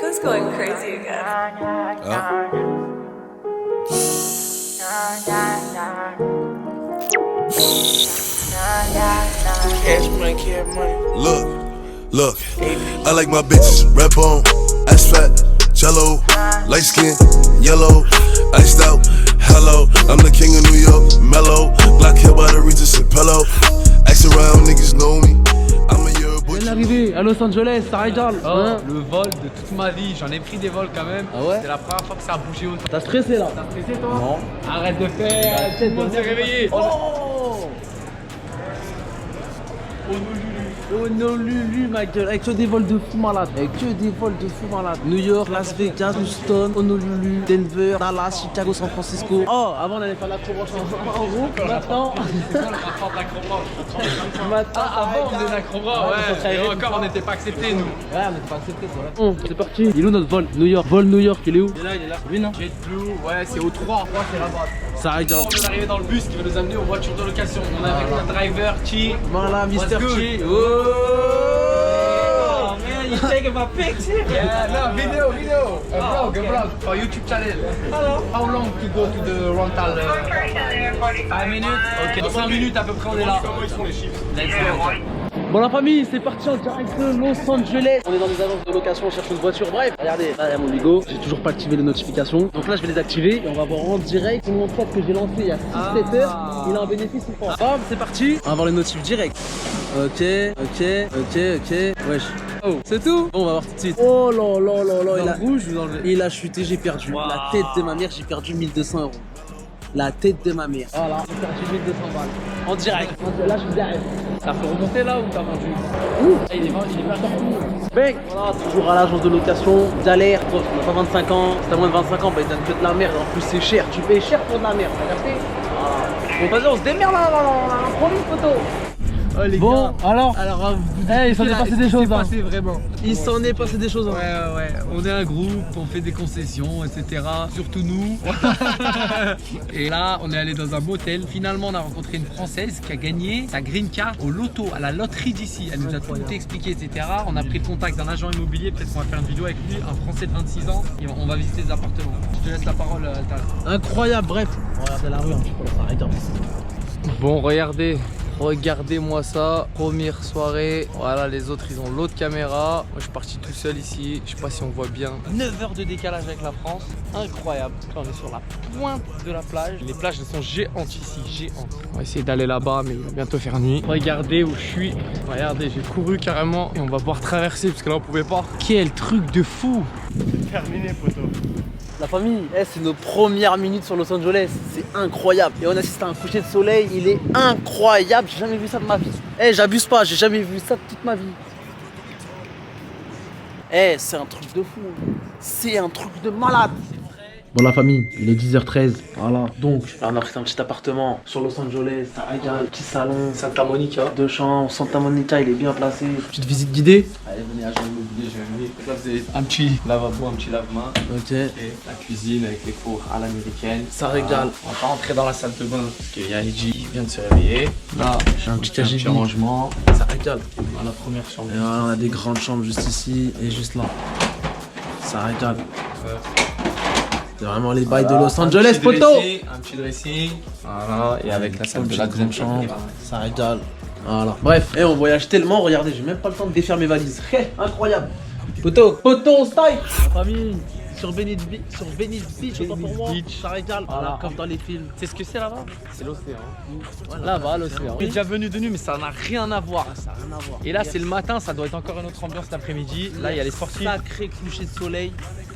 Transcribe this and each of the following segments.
Tifa's going crazy again. Cash money. Look, I like my bitches red bone, ass fat, jello, light skin, yellow, iced out, hello. I'm the king of New York, mellow, black hair by the Regis and pillow. Ask around, niggas know me. I'm a year boy. L'arrivée à Los Angeles, ça régale. Le vol de toute ma vie, j'en ai pris des vols quand même. Ah ouais? C'était la première fois que ça a bougé autant. T'as stressé là? T'as stressé toi? Non. Arrête de faire, tout le monde s'est réveillé. Oh! Honolulu, ma gueule, avec que des vols de fou malade. New York, Las Vegas, Houston, Honolulu, Denver, Dallas, Chicago, San Francisco. Oh, avant on allait faire l'acrobranche en groupe. Maintenant. C'est quoi le rapport de l'acrobranche? Avant on est l'acrobranche, ouais. Et encore on n'était pas acceptés nous. Ouais, on n'était pas acceptés, c'est vrai. C'est parti. Il est où notre vol? New York. Vol New York, il est où? Il est là. Lui, non? JetBlue, ouais, c'est au 3. 3 c'est là-bas. Ça régale. On vient d'arriver dans le bus qui va nous amener aux voitures de location. On est avec notre driver, Chi. Voilà, Mr. Chi. Oh, man, you taking my picture? Yeah, no, video. A vlog for YouTube channel. Hello. How long to go to the rental? 5 minutes? Ok, dans 5 minutes à peu près on est là. Comment ils font les chiffres? Let's go. Bon la famille, c'est parti en direct de Los Angeles. On est dans des agences de location, on cherche une voiture. Bref, regardez, là il y a mon Bigo. J'ai toujours pas activé les notifications. Donc là je vais les activer et on va voir en direct mon pote que j'ai lancé il y a 6-7 heures. Il a un bénéfice ou pas? Bam, c'est parti. On va voir les notifs direct. Ok. Wesh. Oh, c'est tout? Bon, on va voir tout de suite. Oh là là là là. Dans le rouge ou dans le... Il a chuté, j'ai perdu. Wow. La tête de ma mère, j'ai perdu 1200 €. La tête de ma mère. Voilà, j'ai perdu 1200 balles. En direct. Là, je suis derrière. Ça peut remonter là ou t'as vendu? Il est pas encore. Mec, voilà, toujours à l'agence de location, galère, toi, tu n'as pas 25 ans, si t'as moins de 25 ans, bah ils donnent que de la merde, en plus c'est cher, tu payes cher pour de la merde, t'as capté? Voilà. Bon, vas-y, on se démerde là, promis, photo. Oh les Bon, gars. alors, Hey, il s'en est passé des choses, hein. Vraiment. Il s'en est passé des choses. Hein. Ouais. On est un groupe, on fait des concessions, etc. Surtout nous. Et là, on est allé dans un motel. Finalement, on a rencontré une Française qui a gagné sa green card au loto, à la loterie d'ici. Elle nous a tout expliqué, etc. On a pris le contact d'un agent immobilier. Peut-être qu'on va faire une vidéo avec lui, un Français de 26 ans. Et on va visiter des appartements. Je te laisse la parole, Altal. Incroyable, bref. Regardez la rue, un petit peu, ça regarde. Bon, regardez-moi ça, première soirée, voilà les autres ils ont l'autre caméra, moi je suis parti tout seul ici, je sais pas si on voit bien, 9 heures de décalage avec la France, incroyable, là on est sur la pointe de la plage, les plages elles sont géantes ici, géantes, on va essayer d'aller là-bas mais il va bientôt faire nuit, regardez où je suis, regardez j'ai couru carrément et on va pouvoir traverser parce que là on pouvait pas, quel truc de fou. C'est terminé, poteau. La famille, c'est nos premières minutes sur Los Angeles, c'est incroyable. Et on assiste à un coucher de soleil, il est incroyable, j'ai jamais vu ça de ma vie. J'abuse pas, j'ai jamais vu ça de toute ma vie. C'est un truc de fou, c'est un truc de malade. Bon la famille, il est 10h13, voilà. Donc là on a pris un petit appartement sur Los Angeles, ça régale, petit salon, Santa Monica. 2 chambres, Santa Monica, il est bien placé. Petite visite guidée. Allez, venez à agent immobilier, j'ai amené. Là, vous avez un petit lavabo, un petit lave-main. Ok. Et la cuisine avec les fours à l'américaine. Ça régale. On va pas rentrer dans la salle de bain parce qu'il y a Eiji qui vient de se réveiller. Là, J'ai un petit KGB. rangement. Ça régale. Dans la première chambre. Et voilà, on a des grandes chambres juste ici et juste là. Ça régale. C'est vraiment les bails de Los Angeles, poteau. Un petit dressing. Voilà, et avec la salle de la grande chambre. Ça régale. Voilà. Bref, on voyage tellement, regardez, j'ai même pas le temps de défaire mes valises. Incroyable. Poteau, on style. La famille, sur Venice Beach, autant pour moi. Ça régale. Voilà, comme dans les films. C'est ce que c'est là-bas? C'est l'océan. Voilà. Là-bas, l'océan. On est déjà venu de nuit, mais ça n'a rien à voir. Ça n'a rien à voir. Et là, c'est le matin, ça doit être encore une autre ambiance l'après-midi. Là, il y a les sportifs. Sacré coucher de soleil.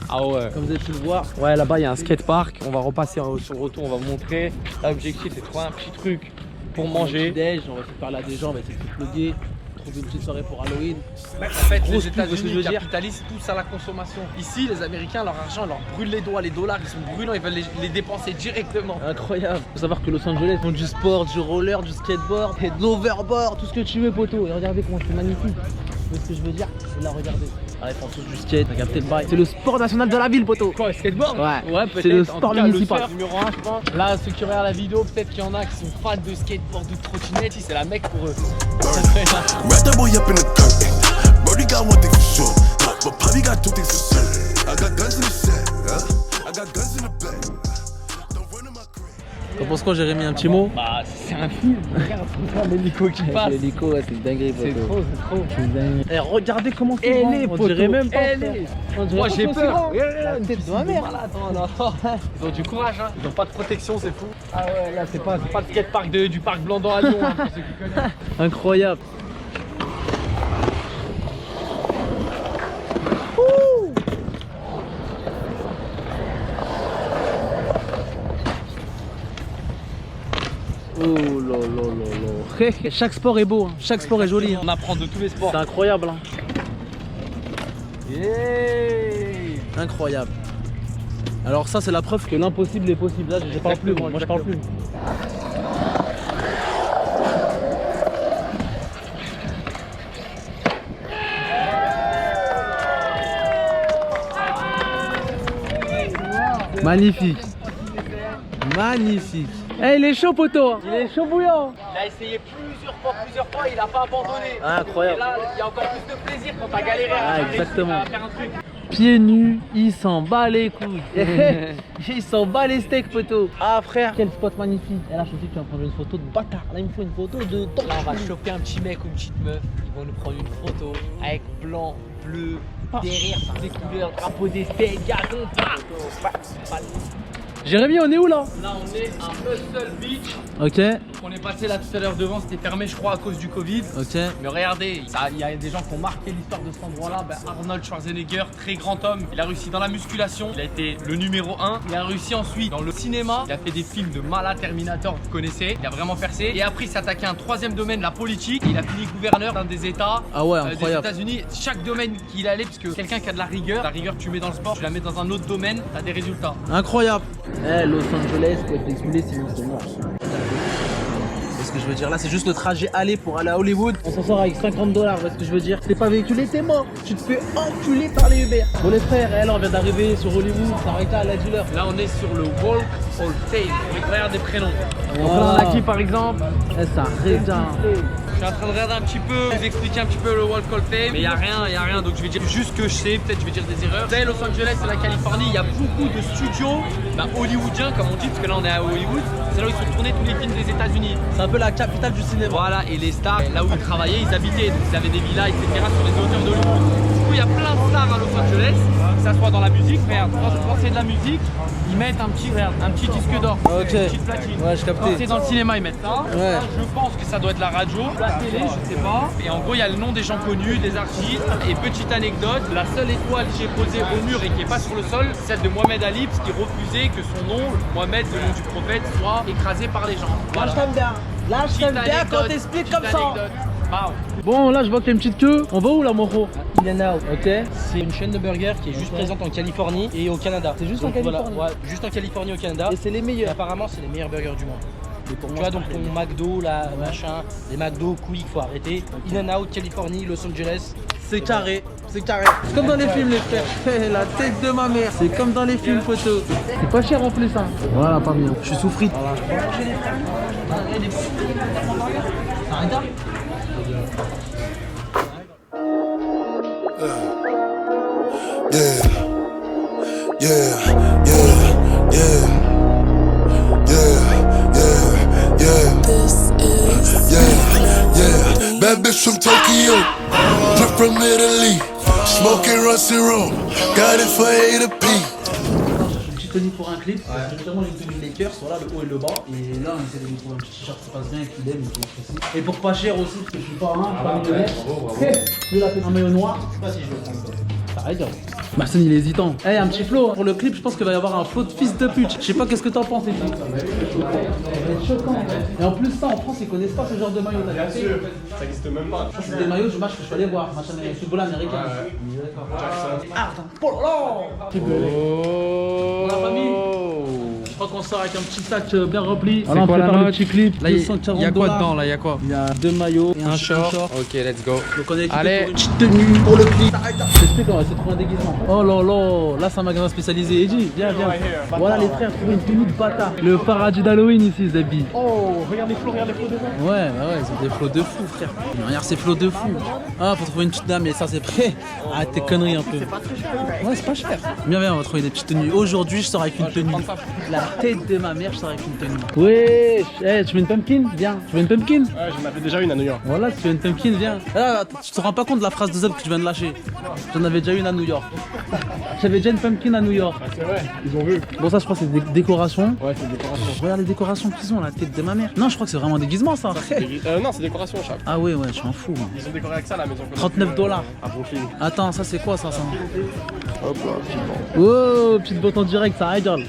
Ah ouais. Comme vous avez pu le voir. Ouais, là-bas, il y a un skatepark. On va repasser sur le retour, on va vous montrer. Là, l'objectif, c'est de trouver un petit truc pour manger. Déj, on va essayer de parler à des gens, on va essayer de se plugger. Trouver une petite soirée pour Halloween. En fait, Grosse les pub, ce que je veux États-Unis dire. capitalisent tous à la consommation. Ici, les Américains, leur argent, leur brûle les doigts. Les dollars, ils sont brûlants, ils veulent les dépenser directement. Incroyable. Faut savoir que Los Angeles font du sport, du roller, du skateboard, et de l'overboard, tout ce que tu veux, poteau. Et regardez comment c'est magnifique. Vous voyez ce que je veux dire? Et là, regardez. Ah, ils font tous du skate, t'as capté le bail. C'est le sport national de la ville, poteau. Quoi, le skateboard? Ouais, peut-être. c'est le En sport tout cas, municipal. Le surf, numéro 1, je pense. Là, ceux qui regardent la vidéo, peut-être qu'il y en a qui sont fans de skateboard ou de trottinette. C'est la mec pour eux. Wrap that boy up in the curtain. Brody got one thing for sure, but Bobby got 2 things for certain. penses quoi, Jérémy? Un petit mot? Bah, c'est un film. Regarde l'hélico qui passe. L'hélico, ouais, c'est une dinguerie. C'est trop, c'est trop. Eh, regardez comment c'est Elle grand. est, On poteau. dirait même pas. Elle frère. est. On dirait Moi pas j'ai que c'est peur. grand. La tête de ma mère. Ils ont du courage, hein. Ils ont pas de protection, c'est fou. Ah ouais, là c'est pas le skatepark du parc Blandan à Lyon, hein, pour ceux qui connaissent. Incroyable. Oh là là là là. Chaque sport est beau, hein. Chaque sport est joli. Hein. On apprend de tous les sports. C'est incroyable. Hein. Yeah. Incroyable. Alors ça c'est la preuve que l'impossible est possible. Là je parle plus, moi je parle plus. Magnifique. Magnifique. Eh il est chaud poteau. Il est chaud bouillant. Il a essayé plusieurs fois, il a pas abandonné. Ah, incroyable. Et là, il y a encore plus de plaisir quand t'as galéré Ah, exactement. à faire un truc. Pieds nus, il s'en bat les couilles. Il s'en bat les steaks poteau. Ah frère, quel spot magnifique. Et là je me dis que tu vas prendre une photo de bâtard. Là il me faut une photo de temps. Là, on va choper un petit mec ou une petite meuf. Ils vont nous prendre une photo avec blanc, bleu, derrière par les couleurs, drapeau des steaks, gazon, Jérémy, on est où là? Là, on est à Muscle Beach. Ok, On est passé là tout à l'heure devant, c'était fermé, je crois, à cause du Covid. ok. Mais regardez, il y a des gens qui ont marqué l'histoire de cet endroit-là. Ben, Arnold Schwarzenegger, très grand homme, il a réussi dans la musculation, il a été le numéro 1. Il a réussi ensuite dans le cinéma, il a fait des films de malade, Terminator, vous connaissez, il a vraiment percé. Et après, il s'est attaqué à un troisième domaine, la politique. Il a fini gouverneur d'un des États Ah ouais, des incroyable. États-Unis. Chaque domaine qu'il allait, parce que quelqu'un qui a de la rigueur que tu mets dans le sport, tu la mets dans un autre domaine, tu as des résultats. Incroyable. Eh, Los Angeles, faut être expliqué sinon c'est mort. C'est ce que je veux dire. Là, c'est juste le trajet aller pour aller à Hollywood. On s'en sort avec 50 $, c'est ce que je veux dire. T'es pas véhiculé, t'es mort. Tu te fais enculer par les Uber. Bon, les frères, là, on vient d'arriver sur Hollywood. Ça arrête à la dealer. Là, on est sur le Walk of Fame. Regarde des prénoms. Wow. On prend la qui par exemple? Eh, ça arrête. Je suis en train de regarder un petit peu, vous expliquer un petit peu le Walk of Fame, mais il y a rien, donc je vais dire juste ce que je sais, peut-être je vais dire des erreurs. Vous savez, Los Angeles et la Californie, il y a beaucoup de studios hollywoodiens, comme on dit, parce que là on est à Hollywood, c'est là où ils sont tournés tous les films des États-Unis. C'est un peu la capitale du cinéma. Voilà, et les stars, là où ils travaillaient, ils habitaient, donc ils avaient des villas, etc. sur les hauteurs d'Hollywood. Du coup, il y a plein de stars à Los Angeles, que ça soit dans la musique, regarde, quand c'est de la musique, ils mettent un petit disque d'or, Ok. une petite platine. Ouais, je captais. Quand c'est dans le cinéma, ils mettent ça. Ouais. Ça, je pense que ça doit être la radio, la télé, je sais pas. Et en gros, il y a le nom des gens connus, des artistes. Et petite anecdote, la seule étoile que j'ai posée au mur et qui est pas sur le sol, c'est celle de Mohamed Ali, parce qu'il refusait que son nom, Mohamed, le nom du prophète, soit écrasé par les gens. Voilà. Là, je t'aime bien Petite quand anecdote, t'expliques petite comme ça. anecdote. Wow. Bon, là, je vois qu'il y a une petite queue. On va où là, Moro? In-N-Out. Ok. C'est une chaîne de burgers qui est juste présente en Californie et au Canada. C'est juste en Donc, Californie. voilà, ouais, juste en Californie et au Canada. Et c'est les Et meilleurs. apparemment, c'est les meilleurs burgers du monde. Et pour Tu moi, vois, donc ton McDo, là, machin, les McDo, Quick, faut arrêter. In-N-Out, Californie, Los Angeles. c'est carré. C'est carré. C'est comme dans les films, les frères. La tête de ma mère. C'est comme dans les films photos. C'est pas cher en plus, hein. Voilà, pas bien. Je suis sous frites. Yeah, yeah, yeah, yeah, yeah, yeah, yeah, yeah. Bad bitch from Tokyo, drip from Italy, smoking rusty rum, got it for A to P. Une petite tenue pour un clip. Justement, j'ai une tenue Lakers, voilà le haut et le bas. Et là, on essaie de lui trouver un petit t-shirt qui passe bien et qu'il aime et qu'il apprécie. Et pour pas cher aussi, parce que je suis pas un, je suis pas millionnaire. Lui, il a fait un maillot noir. Je sais pas si je le prends. Ça arrête, hein. Marcel, il est hésitant. Eh, un petit flow. Pour le clip, je pense qu'il va y avoir un flow de fils de pute. Je sais pas qu'est-ce que t'en penses, et tout. Ça va être choquant. Et en plus, ça, en France, ils connaissent pas ce genre de maillot. T'as capté ? Ça existe même pas. Ça, c'est des maillots du match que je suis allé voir. Match football américain. Ah, attends. Oh là là. La famille. Je crois qu'on sort avec un petit sac bien rempli. C'est quoi la prépare le note petit clip. Là, il y a 240 quoi $. dedans là? Il y a quoi? Il y a 2 maillots et un short. Ok, let's go. Donc on est équipé Allez. pour une petite tenue pour le clip. J'explique, on va essayer de trouver un déguisement. Oh là là, là c'est un magasin spécialisé. Eddie, viens, viens. Voilà les frères, trouver une tenue de bâtard. Le paradis d'Halloween ici, Zabi. Oh, regarde les flots devant. Ouais, bah ouais, c'est des flots de fou. fou, frère. Regarde ces flots de fou. Ah, faut trouver une petite dame, et ça c'est prêt. Ah, tes conneries un peu. C'est pas très cher. Ouais, c'est pas cher. Viens, viens, on va trouver des petites tenues. Aujourd'hui, je sors avec une tenue. La tête de ma mère, je sors avec une tenue. Ouais, hey, tu veux une pumpkin? Viens. Tu veux une pumpkin? Ouais, j'en avais déjà une à New York. Voilà, tu veux une pumpkin, viens. Ah, tu te rends pas compte de la phrase de Zeb que tu viens de lâcher? J'en avais déjà une à New York. J'avais déjà une pumpkin à New York. Ah, c'est vrai, ils ont vu. Bon, ça, je crois que c'est des décorations. Ouais, c'est des décorations. Regarde les décorations qu'ils ont, la tête de ma mère. Non, je crois que c'est vraiment un déguisement, ça. Non, c'est décoration, Chap. Ah ouais, ouais, je m'en fous. Moi. Ils ont décoré avec ça la maison. 39 $. À Brooklyn. Attends, ça c'est quoi ça? Hop là, oh, petite botte en direct, ça régale.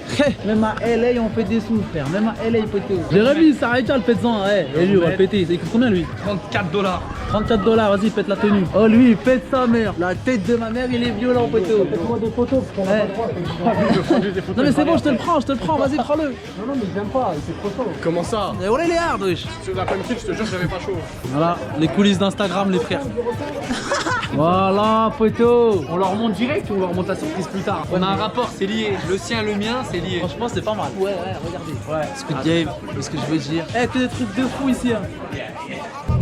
Même à LA, on fait des sous, frère. Même à LA, pété. Jérémy, ça régale, faites-en. Et lui, on va le péter. Il coûte combien, lui? 34 $. 34 $, vas-y, pète la tenue. Oh, lui, pète sa mère. La tête de ma mère, il est violent, pété. Faites-moi des photos. Non, mais c'est bon, je te le prends, vas-y, prends-le. Non, mais j'aime pas, c'est trop chaud. Comment ça? Et voilà les hard, wesh. Sur la pumpkin, je te jure, j'avais pas chaud. Voilà, les coulisses d'Instagram, les frères. Voilà, poteau. On leur montre direct ou on leur montre la surprise plus tard? On a un rapport, c'est lié. Le sien, le mien, c'est lié. Franchement, c'est pas mal. Ouais, regardez. Ouais. Squid Game, ce que je veux dire. Eh, que des trucs de fou ici. Hein.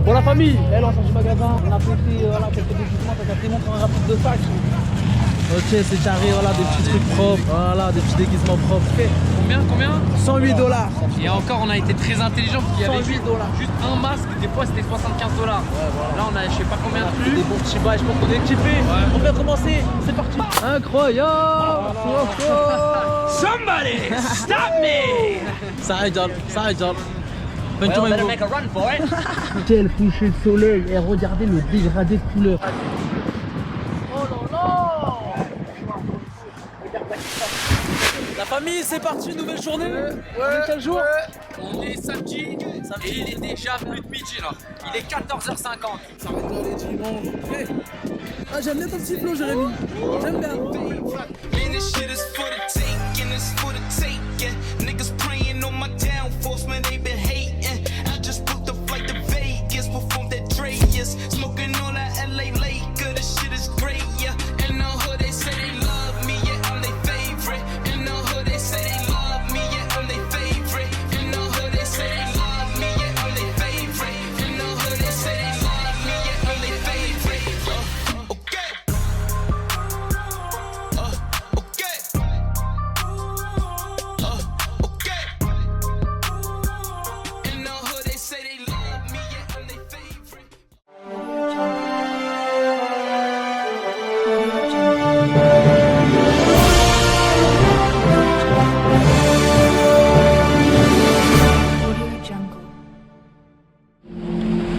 Pour la famille, on sort du magasin, on a pété, voilà, quelques déguisements, t'as capté, montre un rapide de sac. Ok, c'est carré, voilà, des petits trucs propres, voilà, des petits déguisements propres. Combien 108 $. Et encore, on a été très intelligent parce qu'il y avait 108 $. juste un masque, des fois c'était 75 $. Là, on a je sais pas combien de plus. Des bons petits bails, je pense qu'on est équipés. On peut commencer, c'est parti. Incroyable. Somebody stop me! Ça régale. Make a run for it. Quel coucher de soleil. Et regardez le dégradé de couleur. La famille, c'est parti, nouvelle journée. Quel jour? On est samedi et il est déjà plus de midi là. Il est 14h50. Ça va être les dimanches. Ah, j'aime bien ton petit flow, Jérémy. J'aime bien. Man, this shit is for the taking, it's for the taking. Niggas praying on my downfalls, man, they been hating. I just booked a flight to Vegas, performed at Dreas. Smoking all that LA Laker, this shit is great, yeah. In the hood, they say they love me, yeah, I'm their favorite. In the hood, they say they love me, yeah, I'm their favorite. In the hood, they say they love me, yeah, I'm their favorite. In the hood, they say they love me, yeah, I'm their favorite. Okay.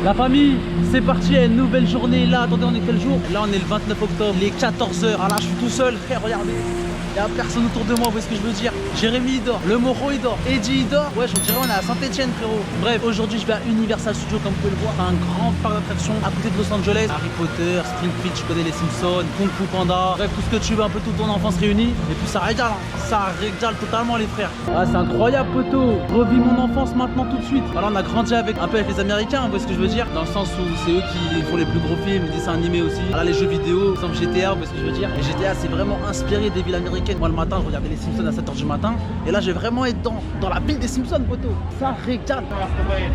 La famille, c'est parti, une nouvelle journée. Là, attendez, on est quel jour? Là, on est le 29 octobre, il est 14h. Ah là, je suis tout seul, frère, regardez. Il n'y a personne autour de moi, vous voyez ce que je veux dire? Jérémy il dort, le Moro il dort, Eddie il dort. Ouais, je dirais on est à Saint-Etienne, frérot. Bref, aujourd'hui je vais à Universal Studios, comme vous pouvez le voir. C'est un grand parc d'attractions à côté de Los Angeles. Harry Potter, Springfield, je connais les Simpsons, Kung Fu Panda. Bref, tout ce que tu veux, un peu toute ton enfance réunie. Et puis ça régale, hein. Ça régale totalement, les frères. Ah, c'est incroyable, poteau. Revis mon enfance maintenant tout de suite. Alors, on a grandi avec un peu avec les Américains, vous voyez ce que je veux dire? Dans le sens où c'est eux qui font les plus gros films, les dessins animés aussi. Voilà, les jeux vidéo, par exemple GTA, vous voyez ce que je veux dire? Et GTA, c'est vraiment inspiré des villes américaines. Moi, le matin, je regardais les Simpsons à 7h du matin. Et là, je vais vraiment être dans la ville des Simpsons, poteau. Ça régale.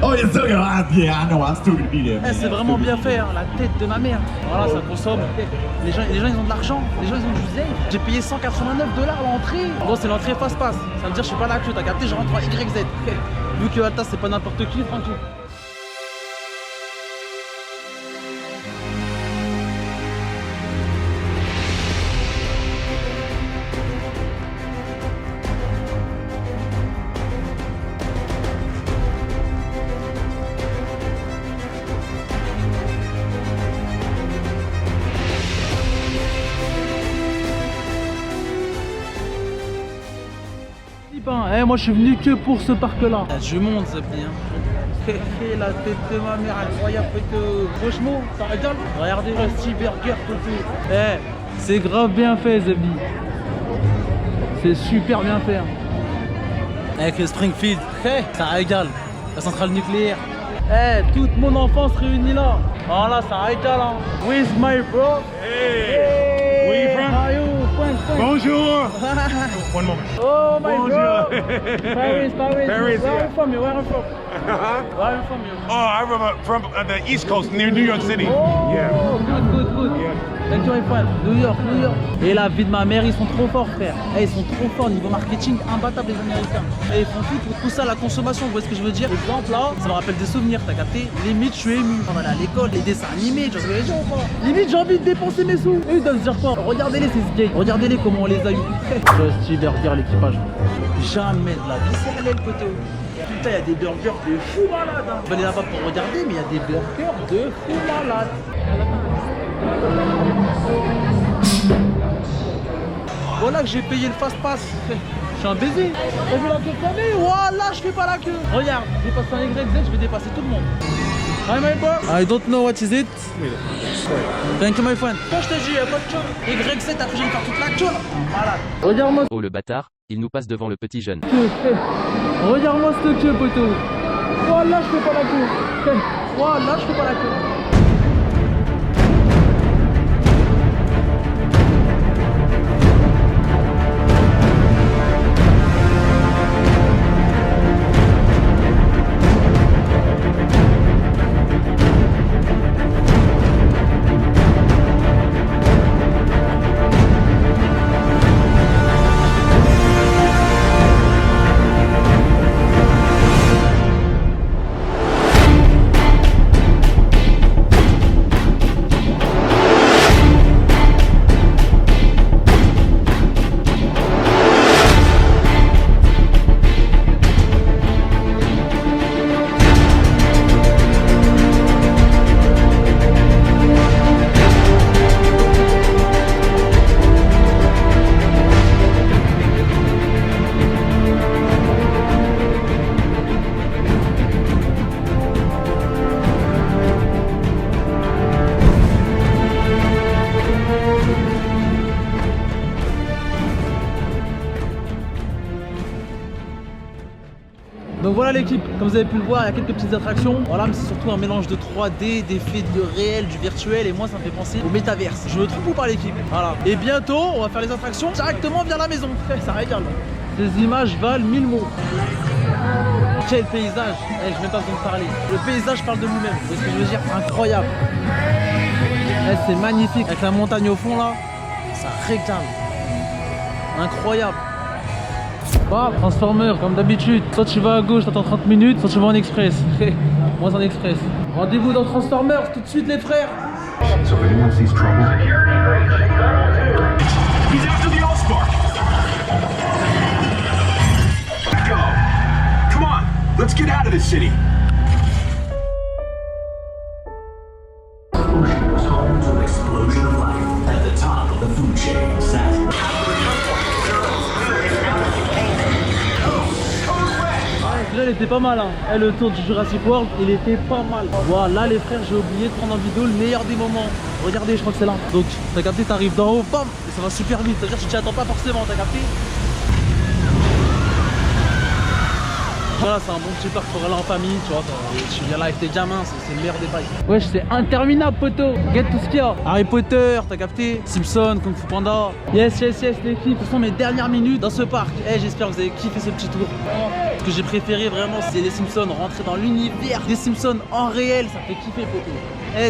Oh, yes, sir. Yeah, I know. I still gonna be there. Eh, c'est vraiment bien fait, hein, la tête de ma mère. Voilà, ça consomme. Les gens, ils ont de l'argent, les gens, ils ont du zèle. J'ai payé 189 $ l'entrée. Bon, c'est l'entrée fast-pass. Ça veut dire, je suis pas là que t'as capté, je rentre en YZ. Vu que Alta, c'est pas n'importe qui, tranquille. Eh, moi je suis venu que pour ce parc là. Je monte ça bien. La tête de ma mère incroyable, franchement ça régale. Regardez le petit burger poteau. Eh, c'est grave bien fait Zabi. C'est super bien fait. Avec le Springfield, ça régale. La centrale nucléaire. Eh, toute mon enfance réunie là. Voilà, ça régale hein. With my bro. Hey. Where you from? Bonjour. One moment. Oh my Bonjour. God. Paris. Paris, Where are yeah. you from? Where are you from? Where are you from? Oh, I'm from the East Coast near New York City. Yeah. Oh, good. Yeah. Thank you, my friend. New York. Et la vie de ma mère, ils sont trop forts, frère. Eh, ils sont trop forts niveau marketing, imbattables les Américains. Et ils font tout pour pousser à la consommation, vous voyez ce que je veux dire? Exemple là, ça me rappelle des souvenirs, t'as capté? Limite, je suis ému. On va aller à l'école, les dessins animés, tu vois ce que je veux dire ou pas? Limite, j'ai envie de dépenser mes sous. Et ils doivent se dire quoi? Regardez-les, ces gays. Regardez-les comment on les a eu. Steve Burger, l'équipage. Jamais de la vie, c'est allé le poteau. Putain, il y a des burgers de fou malade. Hein. On va aller là-bas pour regarder, mais il y a des burgers de fou malade. Voilà que j'ai payé le fast-pass. Je suis un baiser. T'as vu la queue de famille? Voilà, je fais pas la queue. Regarde, j'ai passé un YZ, je vais dépasser tout le monde. Hi my boy. I don't know what is it. Thank you my friend. Quand je te dis, y'a pas de queue. YZ, après je vais me faire toute la queue. Malade. Regarde-moi Oh le bâtard, il nous passe devant le petit jeune. Regarde-moi cette queue, poteau. Voilà, je fais pas la queue. Voilà, je fais pas la queue. Donc voilà l'équipe, comme vous avez pu le voir, il y a quelques petites attractions. Voilà, mais c'est surtout un mélange de 3D, d'effets de réel, du virtuel, et moi ça me fait penser au métaverse. Je me trompe ou pas l'équipe? Voilà. Et bientôt, on va faire les attractions directement vers la maison. Ça régale. Ces images valent 1000 mots. Quel paysage. Je n'ai même pas besoin de parler. Le paysage parle de lui-même. Vous voyez ce que je veux dire? Incroyable. C'est magnifique. Avec la montagne au fond là, ça régale. Incroyable. Bah, Transformer, comme d'habitude. Soit tu vas à gauche, t'attends 30 minutes, soit tu vas en express. Moi en express. Rendez-vous dans Transformers tout de suite les frères. So if anyone sees trouble, he's after the Allspark. Go. Come on, let's get out of this city. Ocean was home to an explosion of life at the top of the food chain. Là, il était pas mal, hein. Le tour du Jurassic World, il était pas mal. Voilà, les frères, j'ai oublié de prendre en vidéo le meilleur des moments. Regardez, je crois que c'est là. Donc, t'as capté, t'arrives d'en haut, bam, et ça va super vite. C'est-à-dire que tu t'y attends pas forcément, t'as capté? Voilà, c'est un bon petit parc pour aller en famille, tu vois. Tu viens là avec tes gamins, c'est le meilleur des bails. Wesh, c'est interminable, poteau. Regarde tout ce qu'il y a. Harry Potter, t'as capté? Simpson, Kung Fu Panda. Yes, les filles. Ce sont mes dernières minutes dans ce parc. J'espère que vous avez kiffé ce petit tour. Ce que j'ai préféré vraiment, c'est les Simpsons. Rentrer dans l'univers des Simpsons en réel, ça fait kiffer, poteau.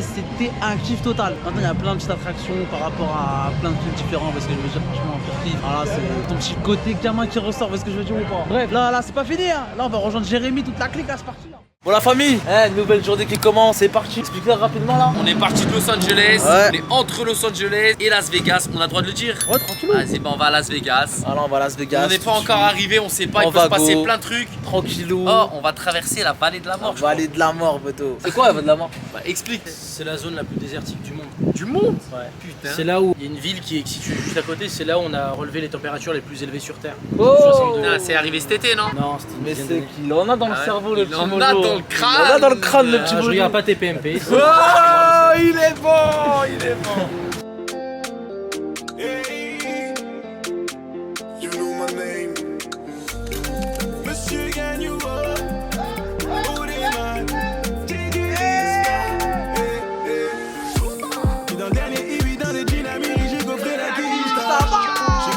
C'était un kiff total. Maintenant, il y a plein de petites attractions par rapport à plein de trucs différents. Parce que je veux dire, franchement, pour kiff. Voilà, c'est ton petit côté gamin qui ressort. Parce que je veux dire ou pas. Bref, là, c'est pas fini. Hein. Là, on va rejoindre Jérémy, toute la clique. Là, c'est parti. Là. Bon, la famille, nouvelle journée qui commence. C'est parti. Explique-leur rapidement là. On est parti de Los Angeles, Ouais. on est entre Los Angeles et Las Vegas, on a le droit de le dire? Ouais, tranquille. Vas-y, bah on va à Las Vegas. Alors, on va à Las Vegas. On n'est pas encore arrivé, on sait pas, On il peut se va passer go. plein de trucs. Tranquillou. Oh, on va traverser la vallée de la mort. je crois. Vallée de la mort, poteau. C'est quoi la vallée de la mort? Bah, explique. C'est la zone la plus désertique du monde. Du monde? Ouais. Putain. C'est là où il y a une ville qui est située juste à côté, c'est là où on a relevé les températures les plus élevées sur Terre. Oh 62. Putain, c'est arrivé cet été, non? Non, c'était une Mais dizaine c'est d'années. qu'il en a dans le Ah ouais. cerveau, le Il petit en a mojo. dans le crâne. Il en a dans le crâne, le petit Je mojo. regarde pas tes PMP. Oh, il est bon, il est bon. You know my name. Monsieur Gagnoua. Oh, des man. Et dans le dernier Ibi, dans le dynamique, j'ai coffré la quiche. J'ai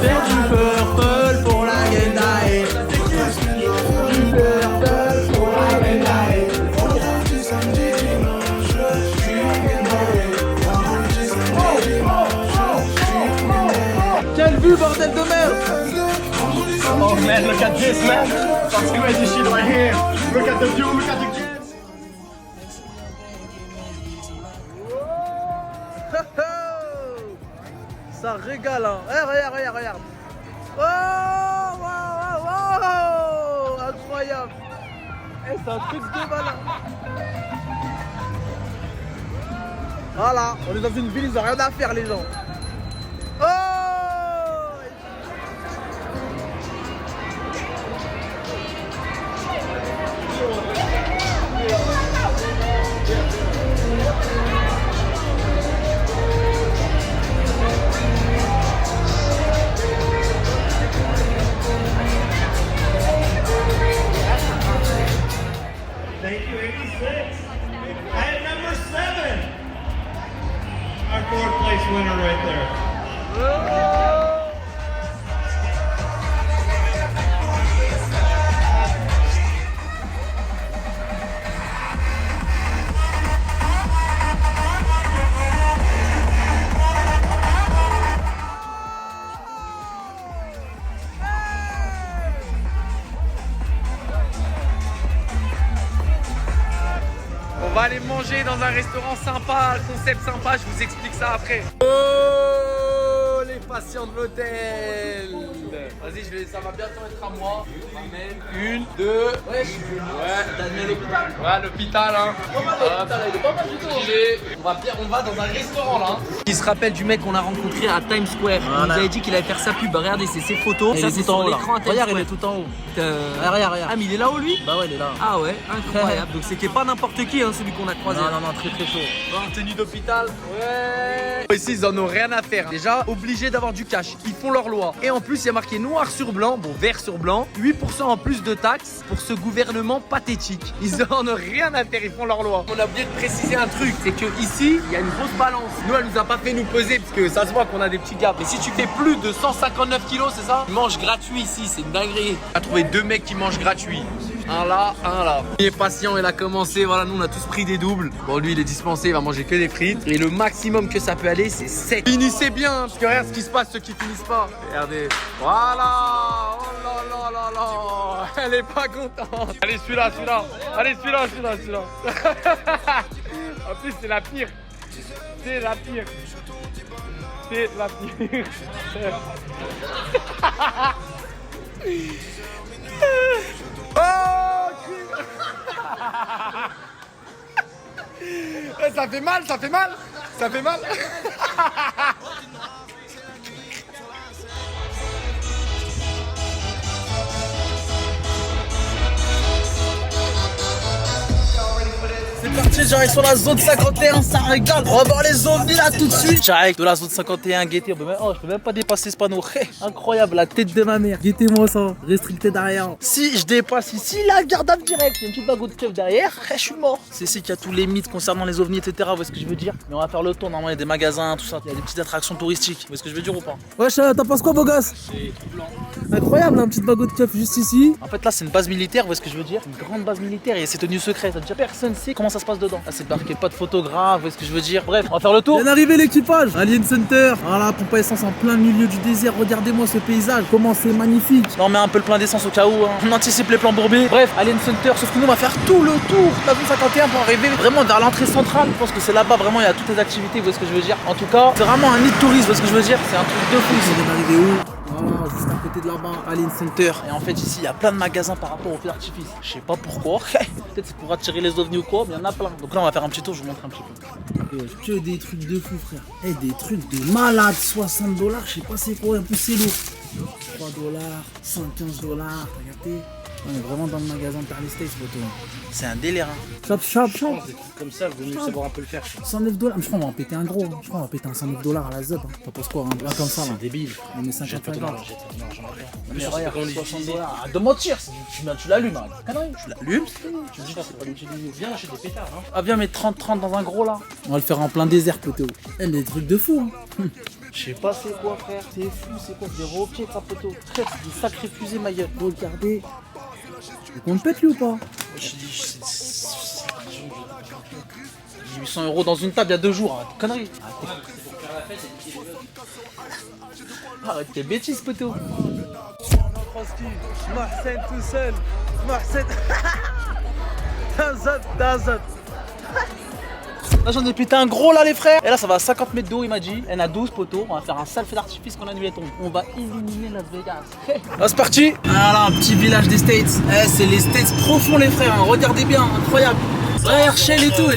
faire du purple pour la Gendai. Du purple pour la Gendai. Quelle vue, bordel de merde! Oh man, look at this man! That's crazy shit right here! Look at the view, look at the... Ça régale, hein! Eh, regarde, regarde, regarde! Oh! Wow, wow, wow! Incroyable! Eh, c'est un truc de malin! Voilà, on est dans une ville, ils ont rien à faire, les gens! Oh! Thank you, 86. And number 7. Our 4th place winner right there. On va aller manger dans un restaurant sympa, concept sympa, je vous explique ça après. Oh, les patients de l'hôtel. Vas-y, ça va bientôt être à moi. Je ramène une, deux. Ouais, t'as amené l'hôpital. Ouais, l'hôpital, hein. Pas mal l'hôpital, il est pas mal du tout. On va dans un restaurant là. Il se rappelle du mec qu'on a rencontré à Times Square. Il nous avait dit qu'il allait faire sa pub. Regardez, c'est ses photos. Et ça, il est c'est tout en sur haut, là. l'écran à Times Regarde, Square. il est tout en haut. Regarde, regarde. Ah, mais il est là-haut, lui? Bah ouais, il est là. Ah ouais, incroyable. Donc c'était pas n'importe qui, hein, celui qu'on a croisé. Non, non, non, très très chaud. En tenue d'hôpital. Ouais. Ici, ils en ont rien à faire. Déjà, obligés d'avoir du cash. Ils font leur loi. Et en plus, il y a marqué noir sur blanc, bon, vert sur blanc, 8% en plus de taxes pour ce gouvernement pathétique. Ils en ont rien à faire, ils font leur loi. On a oublié de préciser un truc, c'est que ici, il y a une grosse balance. Nous, elle nous a pas fait nous peser parce que ça se voit qu'on a des petits gaps. Mais si tu fais plus de 159 kilos, c'est ça? Tu manges gratuit ici, c'est une dinguerie. On a trouvé 2 mecs qui mangent gratuit. Un là, un là. Il est patient, il a commencé. Voilà, nous on a tous pris des doubles. Bon, lui il est dispensé, il va manger que des frites. Et le maximum que ça peut aller, c'est 7. Finissez bien, hein, parce que regarde ce qui se passe, ceux qui finissent pas. Regardez. Voilà. Oh là là là là. Elle est pas contente. Allez, celui-là, celui-là. Allez, celui-là, celui-là, celui-là. En plus, c'est la pire. C'est la pire. C'est la pire. Oh, ça fait mal, ça fait mal, ça fait mal. C'est parti, j'arrive sur la zone 51, ça régale. On va voir les ovnis là tout de suite. J'arrive de la zone 51, guettez. Je peux même pas dépasser ce panneau. Incroyable, la tête de ma mère. Guettez-moi ça, restricté derrière. Si je dépasse ici, la garde à direct. Il y a une petite bague de keuf derrière, je suis mort. C'est ici qu'il y a tous les mythes concernant les ovnis, etc. Vous voyez ce que je veux dire? Mais on va faire le tour. Normalement, il y a des magasins, tout ça. Il y a des petites attractions touristiques. Vous voyez ce que je veux dire ou pas? Wesh, t'en penses quoi, beau gosse? C'est tout blanc. Incroyable, un petit bagot de keuf juste ici. En fait, là, c'est une base militaire. Vous voyez ce que je veux dire? Une grande base militaire et c'est tenu secret. Ça veut dire personne sait comment ça se passe dedans. Là, c'est marqué pas de photographe. Vous voyez ce que je veux dire? Bref, on va faire le tour. Bien arrivé l'équipage, Alien Center. Voilà, pompe à essence en plein milieu du désert. Regardez-moi ce paysage, comment c'est magnifique. Là, on met un peu le plein d'essence au cas où. Hein. On anticipe les plans bourbés. Bref, Alien Center. Sauf que nous, on va faire tout le tour de la zone 51 pour arriver vraiment vers l'entrée centrale. Je pense que c'est là-bas vraiment il y a toutes les activités. Vous voyez ce que je veux dire? En tout cas, c'est vraiment un nid de tourisme. Vous voyez ce que je veux dire? C'est un truc de fou. On est arrivé où? Voilà, juste à côté de là-bas, Alien Center. Et en fait ici il y a plein de magasins par rapport aux feux d'artifice. Je sais pas pourquoi. Peut-être c'est pour attirer les ovnis ou quoi, mais il y en a plein. Donc là on va faire un petit tour, je vous montre un petit peu. Que des trucs de fou frère. Et des trucs de malade. 60 $, je sais pas c'est quoi, en plus c'est lourd. 3 $, 115 $, regardez. On est vraiment dans le magasin de Paris States, photo. C'est un délire hein. Chop, chop, chop. Des trucs comme ça, vaut mieux savoir un peu le faire. 109 $. Je crois qu'on va en péter un gros. Hein. Je crois qu'on va péter un 109 $ à la ZUP. Hein. T'en penses quoi, un bras comme ça là? C'est débile. On met 55 $. Mais regarde, 60 $. Arrête de mentir, tu l'allumes. Arrête. Connerie. Tu l'allumes. Tu me dis que c'est pas l'utiliser. Viens acheter des pétards. Hein. Ah viens mais 30 dans un gros là. On va le faire en plein désert, poteau. Eh mais des trucs de fou. Hein. Je sais pas c'est quoi frère, c'est fou, c'est quoi, des roquettes à poteau. Frère, c'est des sacrés fusées ma gueule. Regardez. On me pète lui ou pas? Je dis, c'est 800 € dans une table il y a 2 jours, arrête, connerie. Arrête tes bêtises poteau. Marcel tout seul. Marcel. Dazot. Là j'en ai pété un gros là les frères. Et là ça va à 50 mètres d'eau il m'a dit. Elle a 12 poteaux. On va faire un sale feu d'artifice quand la nuit est tombée. On va illuminer Las Vegas. Là c'est parti. Voilà un petit village des States. Eh c'est les States profonds les frères. Hein. Regardez bien, incroyable. Herschel et tout.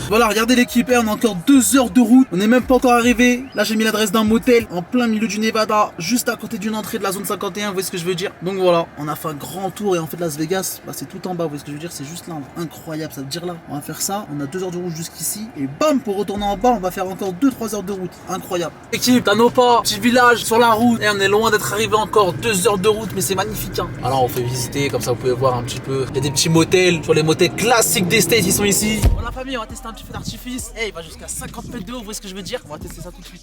Voilà, regardez l'équipe, on a encore 2 heures de route, on n'est même pas encore arrivé. Là j'ai mis l'adresse d'un motel en plein milieu du Nevada, juste à côté d'une entrée de la zone 51, vous voyez ce que je veux dire. Donc voilà, on a fait un grand tour et en fait Las Vegas, bah, c'est tout en bas, vous voyez ce que je veux dire, c'est juste là, incroyable, ça veut dire là. On va faire ça, on a 2 heures de route jusqu'ici et bam, pour retourner en bas, on va faire encore 2-3 heures de route, incroyable. Équipe, t'as nos pas, petit village sur la route et on est loin d'être arrivé encore 2 heures de route, mais c'est magnifique. Hein. Alors on fait visiter, comme ça vous pouvez voir un petit peu. Il y a des petits motels, sur les motels classiques des States, ils sont ici. Bon la famille, on va tester un petit feu d'artifice. Il va jusqu'à 50 mètres de haut, vous voyez ce que je veux dire? On va tester ça tout de suite.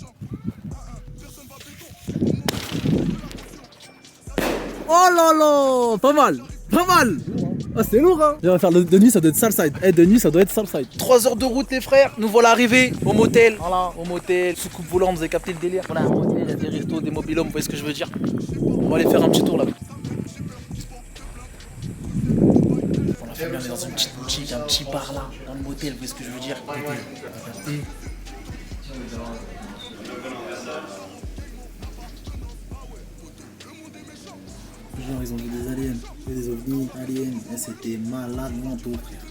Oh là là, pas mal. Ah c'est lourd hein. On va faire de nuit, ça doit être Southside. De nuit ça doit être Southside. 3 heures de route les frères, nous voilà arrivés au motel. Voilà, au motel, soucoupe volante, vous avez capté le délire. Voilà un motel, il y a des restos, des mobilhomes, vous voyez ce que je veux dire? On va aller faire un petit tour là. On a fait bien, on est dans une petite boutique, un petit bar là, dans le motel, vous voyez ce que je veux dire? Genre ils ont vu des aliens, des ovnis, aliens, et c'était malade mental frère.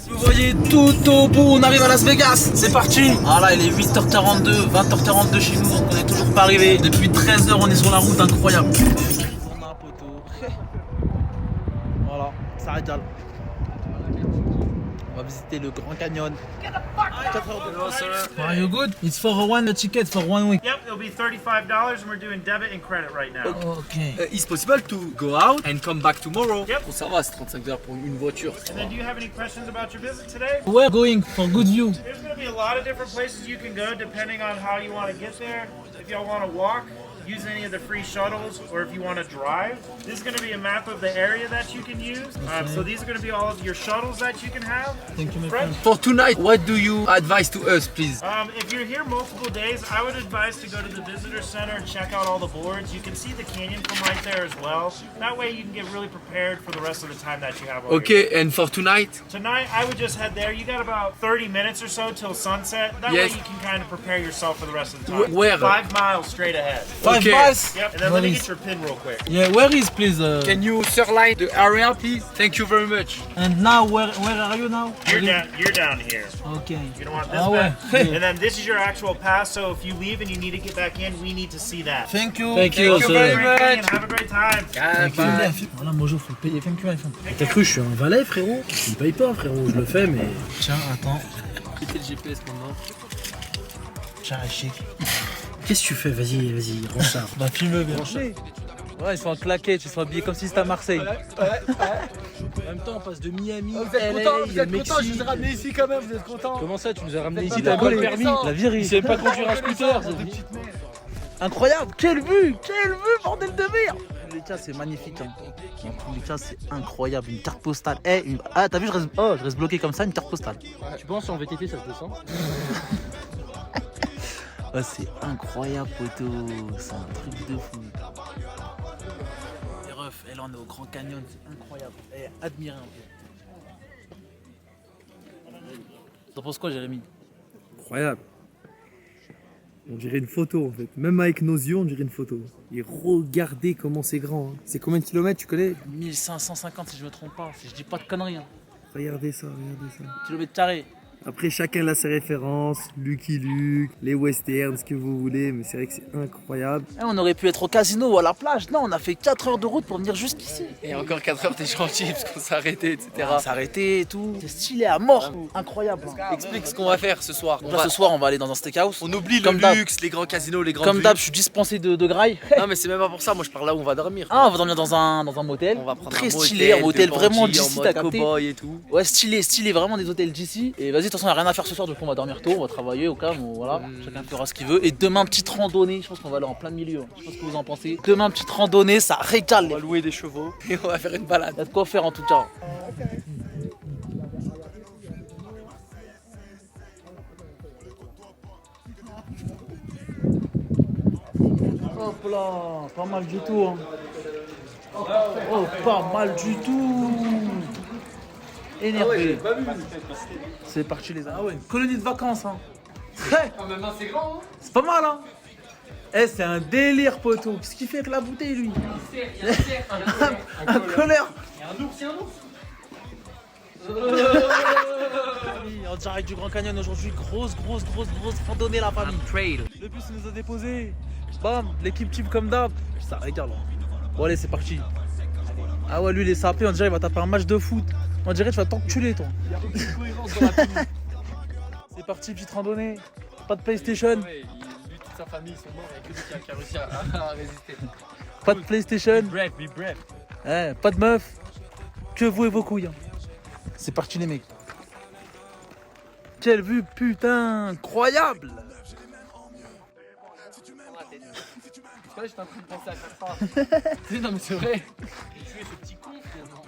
Vous voyez tout au bout, on arrive à Las Vegas, c'est parti. Ah là il est 8h42, 20h42 chez nous, on est toujours pas arrivé. Depuis 13h on est sur la route, incroyable. On a un poteau. Voilà, ça arrête là. On va visiter le Grand Canyon. 4 heures de route. Are you good? It's for a ticket for 1 week. Yep, it'll be $35 and we're doing debit and credit right now. Okay. It's possible to go out and come back tomorrow. Yep. Bon, ça va, c'est 35 $ pour une voiture. And then do you have any questions about your visit today? We're going for good view. There's going to be a lot of different places you can go depending on how you want to get there. If y'all want to walk, use any of the free shuttles, or if you want to drive. This is going to be a map of the area that you can use. So these are going to be all of your shuttles that you can have. Thank you, my friend. For tonight, what do you advise to us, please? If you're here multiple days, I would advise to go to the visitor center and check out all the boards. You can see the canyon from right there as well. That way you can get really prepared for the rest of the time that you have over here. Okay, and for tonight? Tonight, I would just head there. You got about 30 minutes or so till sunset. That way you can kind of prepare yourself for the rest of the time. Where? 5 miles straight ahead. 5 miles? Yep, and then let me get your pin real quick. Yeah, where is please? Can you surline the area, please? Thank you very much. And now where are you now? You're down here. Okay. You don't want this ouais. back. And then this is your actual pass, so if you leave and you need to get back in, we need to see that. Thank you. Thank you very And much. have a great time. Voilà, moi je faut le payer. Thank you, iPhone. T'as cru, je suis un valet, frérot? Tu me payes pas, frérot. Je le fais, mais. Tiens, attends. Quittez le GPS maintenant. Tiens, chic. Qu'est-ce que tu fais? Vas-y, range ça. Bah, filme bien. Ouais, ils sont en claquettes, ils sont habillés comme si c'était à Marseille. En même temps, on passe de Miami. Vous êtes content, je vous ai ramené ici quand même, vous êtes content? Comment ça, tu nous as ramené ici? T'as T'as pas pas le le permis? permis. La virée. Il sait même pas conduire un scooter. Incroyable, quelle vue, bordel de merde. Dans tous les cas, c'est magnifique. Hein. Dans tous les cas, c'est incroyable. Une carte postale. Ah, t'as vu, je reste bloqué comme ça, une carte postale. Tu penses en VTT, ça se descend? Oh, c'est incroyable, poteau. C'est un truc de fou. Les refs, et là, on est au Grand Canyon. C'est incroyable. Admirez un peu. T'en penses quoi, Jérémy? Incroyable. On dirait une photo en fait. Même avec nos yeux, on dirait une photo. Et regardez comment c'est grand. Hein. C'est combien de kilomètres, tu connais? 1550 si je me trompe pas. Si je dis pas de conneries. Hein. Regardez ça, regardez ça. Kilomètres carrés. Après, chacun a ses références, Lucky Luke, les westerns, ce que vous voulez, mais c'est vrai que c'est incroyable. On aurait pu être au casino ou à la plage. Non, on a fait 4 heures de route pour venir jusqu'ici. Et encore 4 heures, t'es gentil parce qu'on s'est arrêté, etc. On s'est arrêté et tout. C'est stylé à mort. Incroyable. Explique ce qu'on va faire ce soir. Ce soir, on va aller dans un steakhouse. On oublie le luxe, les grands casinos, les grandes Comme vues. d'hab, je suis dispensé de graille. Non, mais c'est même pas pour ça. Moi, je parle là où on va dormir. Ah, on va dormir dans un motel. On va prendre très un stylé, un motel vraiment d'ici, t'as capté. Et tout. Ouais, stylé, vraiment des hôtels d'ici. Et vas-y, de toute façon, on a rien à faire ce soir, donc on va dormir tôt, on va travailler au calme, voilà, chacun fera ce qu'il veut. Et demain, petite randonnée, je pense qu'on va aller en plein milieu, je sais pas ce que vous en pensez. Demain, petite randonnée, ça régale. On va louer des chevaux et on va faire une balade. Il y a de quoi faire en tout cas. Hop là, pas mal du tout. Hein. Oh, pas mal du tout. Énervé. C'est parti les amis. Ah ouais, colonie de vacances. Hein. Maintenant c'est grand. Hein. C'est pas mal hein. Eh, c'est un délire poteau. Qu'est-ce qu'il fait avec la bouteille lui? Un colère. Il y a un ours, En direct du Grand Canyon aujourd'hui, grosse randonnée la famille. Trail. Le bus nous a déposé. Bam, l'équipe type comme d'hab. Ça regarde. Bon allez, c'est parti. Ah ouais, lui il est sapé, on dirait il va taper un match de foot. On dirait tu vas t'enculer toi. Il y a aucune cohérence dans la tenue. C'est parti, petite randonnée. Pas de PlayStation. Ouais, lui, toute sa famille ils sont morts, il y a que lui qui a réussi à résister. Pas de PlayStation. Be brave. Eh, pas de meuf. Que vous et vos couilles. Hein. C'est parti les mecs. Quelle vue putain incroyable. Là, j'étais en train de penser à Castra. Non, mais c'est vrai. Tu es ce petit con finalement.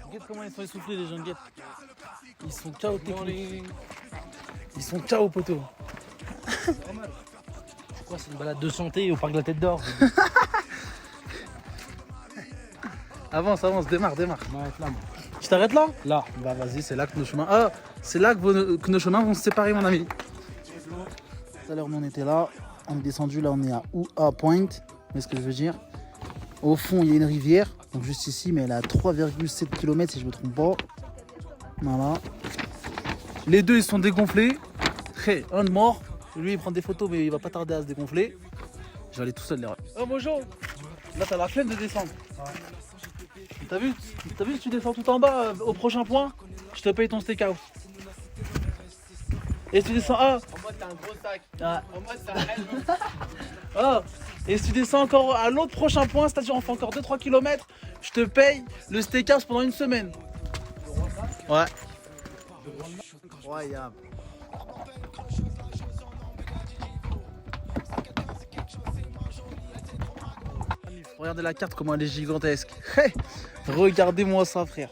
Regarde comment ils sont essoufflés les jeunes guettes. Ils sont KO techniques. Ils sont KO poteau. C'est quoi, c'est une balade de santé au parc de la Tête d'Or? Avance, démarre. Ouais, là, moi. Je t'arrête là? Là. Bah vas-y, c'est là que nos chemins. Ah, c'est là que nos chemins vont se séparer mon ami. Tout à l'heure nous on était là. On est descendu, là on est à Oua Point, mais ce que je veux dire, au fond il y a une rivière, donc juste ici, mais elle est à 3,7 km si je me trompe pas. Voilà. Les deux ils sont dégonflés. Hey, un de mort, lui il prend des photos mais il va pas tarder à se dégonfler. Je vais aller tout seul les rêves. Oh Mojo, là t'as la flemme de descendre. T'as vu si tu descends tout en bas au prochain point, je te paye ton steakhouse. Et si tu descends, En mode t'as un gros sac. Ah. En mode t'as un helmet. Ah. Et si tu descends encore à l'autre prochain point, c'est-à-dire on fait encore 2-3 km, je te paye le steakhouse pendant une semaine. Ouais. Incroyable. Regardez la carte, comment elle est gigantesque. Hey, regardez-moi ça, frère.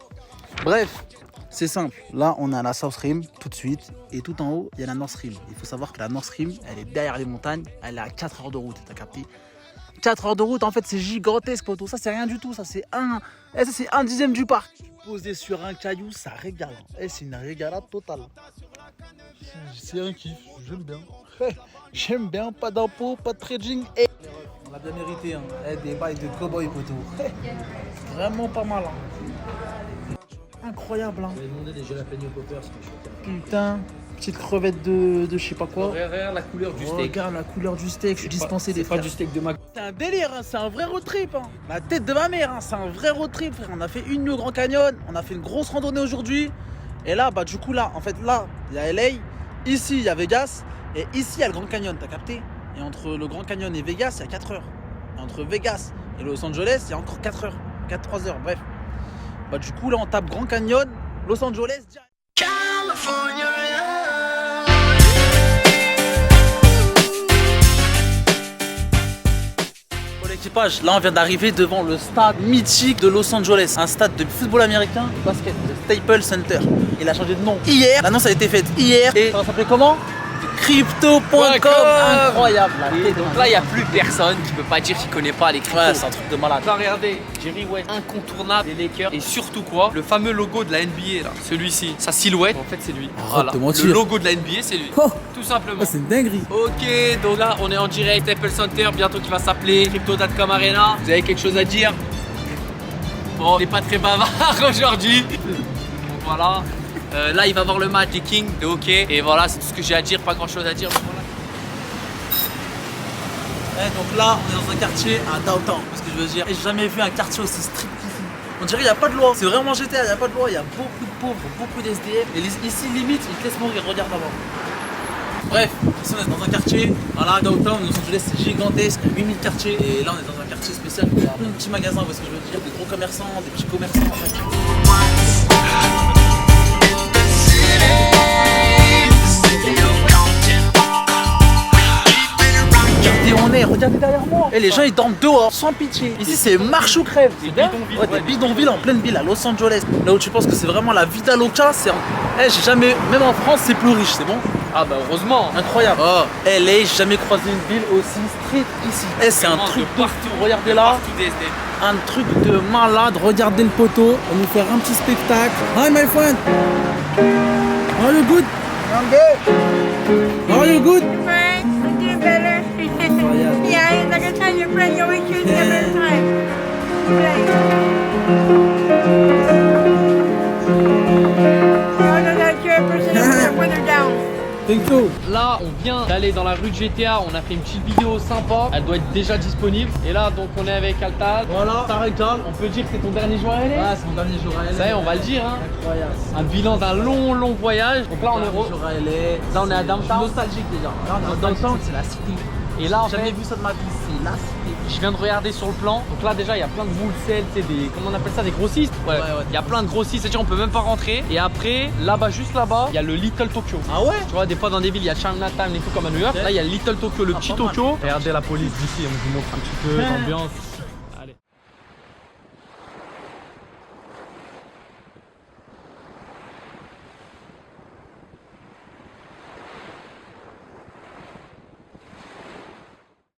Bref, c'est simple. Là, on est à la South Rim tout de suite. Et tout en haut, il y a la North Rim. Il faut savoir que la North Rim, elle est derrière les montagnes. Elle est à 4 heures de route, t'as capté? 4 heures de route, en fait, c'est gigantesque, poteau. Ça, c'est rien du tout. Ça, c'est un dixième du parc. Posé sur un caillou, ça régale. Et c'est une régalade totale. C'est un kiff, j'aime bien. J'aime bien, pas d'impôts, pas de trading. Et on l'a bien mérité, hein. Des bails de cow-boy, poteau. Vraiment pas mal. Hein. Incroyable. Hein. On va demander des jalapenos poppers. Putain, petite crevette de je sais pas quoi. Regarde la couleur du steak. Regarde la couleur du steak, je suis dispensé des frères. C'est pas du steak de McDo. C'est un délire, hein, c'est un vrai road trip. Hein. La tête de ma mère, hein, c'est un vrai road trip, frère. On a fait une nuit au Grand Canyon, on a fait une grosse randonnée aujourd'hui. Et là, bah du coup là, en fait là, il y a LA, ici il y a Vegas, et ici il y a le Grand Canyon, t'as capté? Et entre le Grand Canyon et Vegas, il y a 4 heures. Et entre Vegas et Los Angeles, il y a encore 4 heures. 3 heures, bref. Bah du coup là, on tape Grand Canyon, Los Angeles, direct. L'équipage, là on vient d'arriver devant le stade mythique de Los Angeles, un stade de football américain, basket, le Staples Center. Il a changé de nom hier, l'annonce a été faite hier et ça va s'appeler comment? Crypto.com. Incroyable. Donc là il n'y a plus personne qui peut pas dire qu'il connaît pas les cryptos. Ouais, c'est un truc de malade. Là regardez, Jerry West, incontournable, les Lakers. Et surtout quoi, le fameux logo de la NBA là, celui-ci, sa silhouette, en fait c'est lui. Voilà. Le logo de la NBA c'est lui. Oh, tout simplement. Oh, c'est une dinguerie. Ok, donc là on est en direct Staples Center, bientôt qui va s'appeler Crypto.com Arena. Vous avez quelque chose à dire? Bon, on n'est pas très bavard aujourd'hui. Donc voilà. Là il va voir le match des Kings de hockey. Et voilà, c'est tout ce que j'ai à dire, pas grand chose à dire. Voilà. Donc là on est dans un quartier à downtown, ce que je veux dire. Et j'ai jamais vu un quartier aussi strict qu'ici. On dirait qu'il n'y a pas de loi. C'est vraiment GTA, il n'y a pas de loi. Il y a beaucoup de pauvres, beaucoup d'SDF. Et ici limite ils te laissent mourir, regarde d'abord. Bref, ici on est dans un quartier, voilà, downtown, Los Angeles c'est gigantesque, il y a 8000 quartiers. Et là on est dans un quartier spécial, il y a plein de petits magasins, vous voyez ce que je veux dire, des gros commerçants, des petits commerçants. Eh, regardez derrière moi. Eh, les gens ils dorment dehors, sans pitié. Ici c'est marche ou crève. C'est bien. Ouais, des bidonvilles en pleine ville à Los Angeles. Là où tu penses que c'est vraiment la vida loca, c'est. Eh, j'ai jamais. Même en France, c'est plus riche, c'est bon. Ah bah heureusement. Incroyable. Oh, LA, j'ai jamais croisé une ville aussi street ici. Eh, c'est un truc de partout. Regardez là. Un truc de malade. Regardez le poteau. On va nous faire un petit spectacle. Hi, my friend. Are you good? I'm good. Are you good? Frank, I'm doing better. Yeah, like I tell your friend, you always choose me a better time. Right. Oh, no, that's your person when they're down. Là, on vient d'aller dans la rue de GTA, on a fait une petite vidéo sympa, elle doit être déjà disponible. Et là, donc, on est avec Altal. Voilà, Tarek-Tal. On peut dire que c'est ton dernier jour à LA? Ouais, c'est mon dernier jour à LA. Ça y est, on va le dire. Hein. Incroyable. Un bilan d'un long voyage. Donc là, on est jour à LA. Là, on est à Downtown. Nostalgique déjà. Là, on est à Downtown, c'est la cité. Et là, en j'ai jamais fait, vu ça de ma vie, c'est la cité. je viens de regarder sur le plan. Donc là, déjà, il y a plein de wholesale, tu sais, des. Comment on appelle ça? Des grossistes? Ouais. Il y a plein de grossistes, c'est-à-dire on peut même pas rentrer. Et après, là-bas, juste là-bas, il y a le Little Tokyo. Ah ouais? Tu vois, des fois dans des villes, il y a Chinatown et tout comme à New York. Là, il y a le Little Tokyo, le petit Tokyo. Regardez la police d'ici, on vous montre un petit peu l'ambiance.